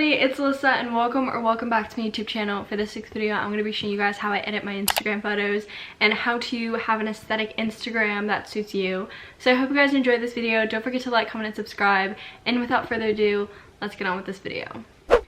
everybody, it's Alyssa and welcome back to my YouTube channel. For this 6th video, I'm going to be showing you guys how I edit my Instagram photos and how to have an aesthetic Instagram that suits you. So I hope you guys enjoyed this video. Don't forget to like, comment, and subscribe. And without further ado, let's get on with this video.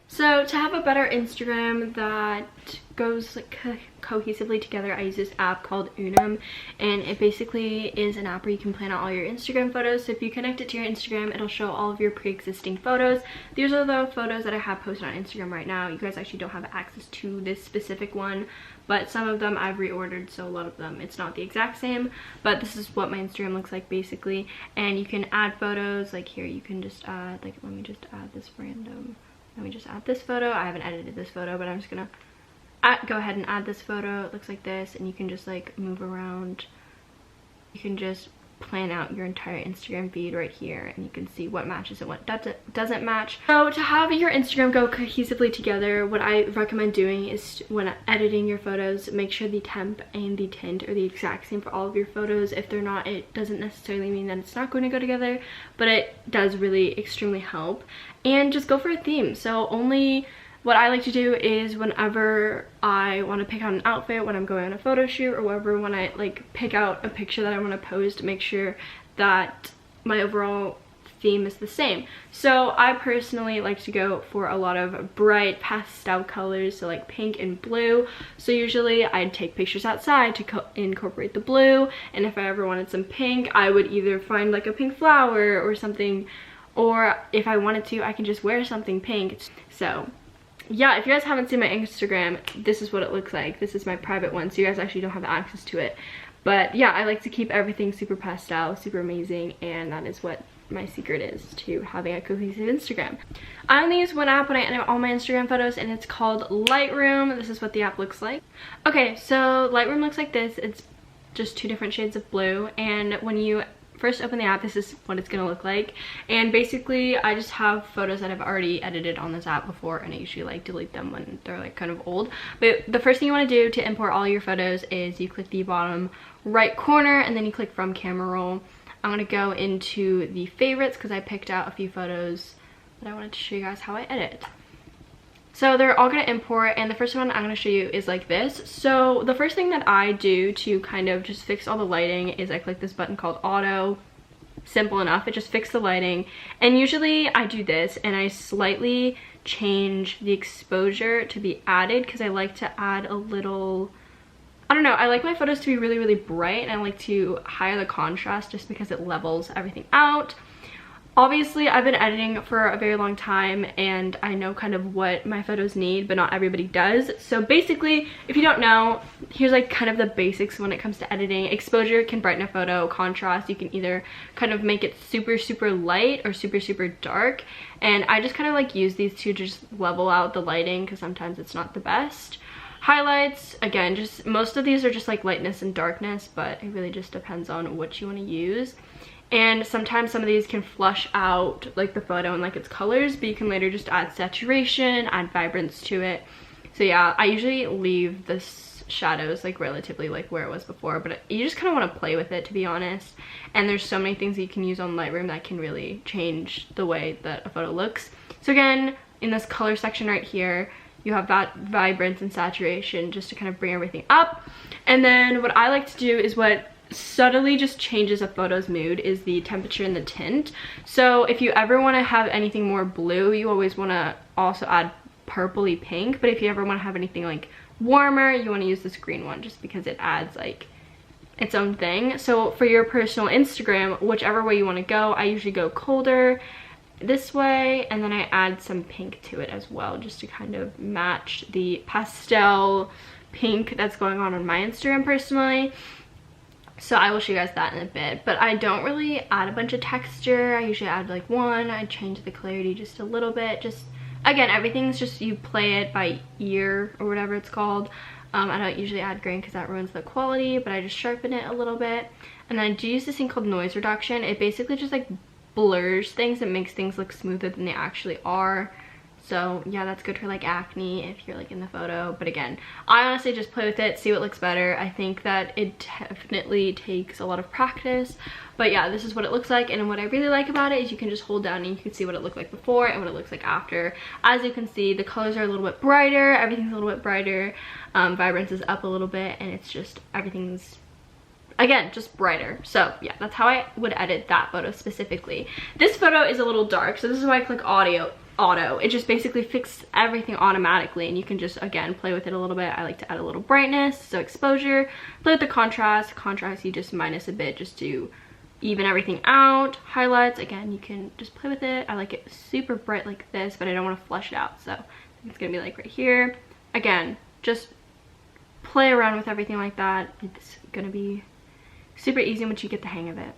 So to have a better Instagram that goes like cohesively together, I use this app called and it basically is an app where you can plan out all your Instagram photos. So if you connect it to your Instagram, it'll show all of your pre-existing photos. These are the photos that I have posted on Instagram right now. You guys actually don't have access to this specific one, but some of them I've reordered, so a lot of them it's not the exact same, but this is what my Instagram looks like basically. And you can add photos, like here you can just add, like, let me just add this photo. I haven't edited this photo, but I'm just gonna go ahead and add this photo. It looks like this, and you can just like move around. You can just plan out your entire Instagram feed right here, and you can see what matches and what doesn't match. So to have your Instagram go cohesively together, what I recommend doing is when editing your photos, make sure the temp and the tint are the exact same for all of your photos. If they're not, it doesn't necessarily mean that it's not going to go together, but it does really extremely help. And just go for a theme. So what I like to do is whenever I want to pick out an outfit, when I'm going on a photo shoot, or whatever, when I like pick out a picture that I want to post, make sure that my overall theme is the same. So I personally like to go for a lot of bright pastel colors, so like pink and blue. So usually I'd take pictures outside to incorporate the blue, and if I ever wanted some pink, I would either find like a pink flower or something, or if I wanted to, I can just wear something pink. So yeah, if you guys haven't seen my Instagram, this is what it looks like. This is my private one, so you guys actually don't have access to it. But yeah, I like to keep everything super pastel, super amazing, and that is what my secret is to having a cohesive Instagram. I only use one app when I edit all my Instagram photos, and it's called Lightroom. This is what the app looks like. Okay, so Lightroom looks like this. It's just 2 different shades of blue, and when you first open the app, this is what it's gonna look like. And basically I just have photos that I've already edited on this app before, and I usually like delete them when they're like kind of old. But the first thing you want to do to import all your photos is you click the bottom right corner, and then you click from camera roll. I'm gonna go into the favorites because I picked out a few photos that I wanted to show you guys how I edit. So they're all going to import, and the first one I'm going to show you is like this. So the first thing that I do to kind of just fix all the lighting is I click this button called auto. Simple enough, it just fixes the lighting. And usually I do this and I slightly change the exposure to be added because I like to add a little, I don't know, I like my photos to be really, really bright, and I like to higher the contrast just because it levels everything out. Obviously, I've been editing for a very long time, and I know kind of what my photos need, but not everybody does. So basically, if you don't know, here's like kind of the basics when it comes to editing. Exposure can brighten a photo. Contrast, you can either kind of make it super, super light or super, super dark. And I just kind of like use these two to just level out the lighting because sometimes it's not the best. Highlights, again, just most of these are just like lightness and darkness, but it really just depends on what you want to use. And sometimes some of these can flush out like the photo and like its colors, but you can later just add saturation, add vibrance to it. So yeah, I usually leave the shadows like relatively like where it was before, but you just kind of want to play with it, to be honest. And there's so many things that you can use on Lightroom that can really change the way that a photo looks. So again, in this color section right here, you have that vibrance and saturation just to kind of bring everything up. And then what I like to do is what subtly just changes a photo's mood is the temperature and the tint. So if you ever want to have anything more blue, you always want to also add purpley pink, but if you ever want to have anything like warmer, you want to use this green one just because it adds like its own thing. So for your personal Instagram, whichever way you want to go, I usually go colder this way, and then I add some pink to it as well just to kind of match the pastel pink that's going on my Instagram personally. So I will show you guys that in a bit, but I don't really add a bunch of texture. I usually add like one. I change the clarity just a little bit. Just, again, everything's just, you play it by ear or whatever it's called. I don't usually add grain because that ruins the quality, but I just sharpen it a little bit. And then I do use this thing called noise reduction. It basically just like blurs things and makes things look smoother than they actually are. So yeah, that's good for like acne if you're like in the photo. But again, I honestly just play with it, see what looks better. I think that it definitely takes a lot of practice. But yeah, this is what it looks like. And what I really like about it is you can just hold down and you can see what it looked like before and what it looks like after. As you can see, the colors are a little bit brighter. Everything's a little bit brighter. Vibrance is up a little bit, and it's just, everything's, again, just brighter. So yeah, that's how I would edit that photo specifically. This photo is a little dark, so this is why I click auto. It just basically fixes everything automatically, and you can just, again, play with it a little bit. I like to add a little brightness, so exposure, play with the contrast. Contrast you just minus a bit just to even everything out. Highlights, again, you can just play with it. I like it super bright like this, but I don't want to flush it out, so it's gonna be like right here. Again, just play around with everything like that. It's gonna be super easy once you get the hang of it.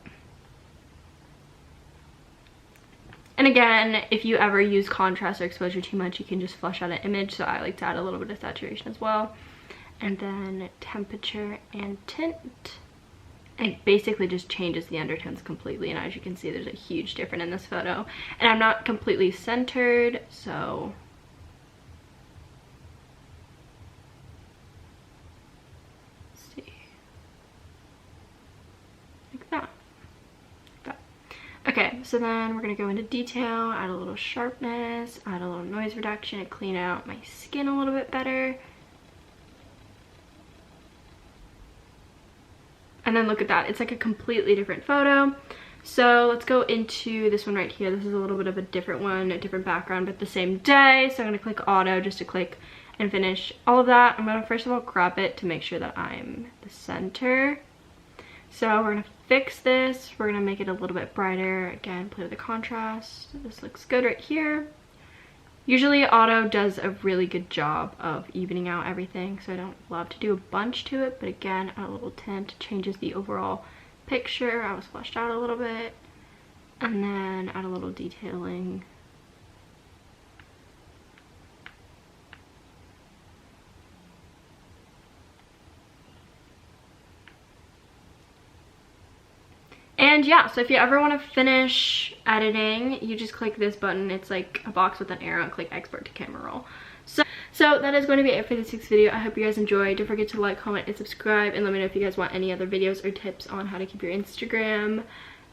And again, if you ever use contrast or exposure too much, you can just flush out an image. So I like to add a little bit of saturation as well. And then temperature and tint. It basically just changes the undertones completely. And as you can see, there's a huge difference in this photo. And I'm not completely centered, so let's see. Like that. Okay, so then we're gonna go into detail, add a little sharpness, add a little noise reduction, and clean out my skin a little bit better. And then look at that, it's like a completely different photo. So let's go into this one right here. This is a little bit of a different one, a different background, but the same day. So I'm gonna click auto just to click and finish all of that. I'm gonna first of all crop it to make sure that I'm the center. So we're gonna fix this. We're gonna make it a little bit brighter. Again, play with the contrast. This looks good right here. Usually auto does a really good job of evening out everything, so I don't love to do a bunch to it, but again, add a little tint changes the overall picture. I was flushed out a little bit, and then add a little detailing. And yeah, so if you ever want to finish editing, you just click this button. It's like a box with an arrow, and click export to camera roll. So that is going to be it for this week's video. I hope you guys enjoyed. Don't forget to like, comment, and subscribe, and let me know if you guys want any other videos or tips on how to keep your Instagram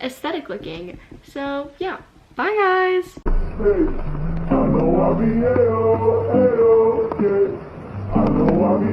aesthetic looking. So yeah, bye guys. I know I'll be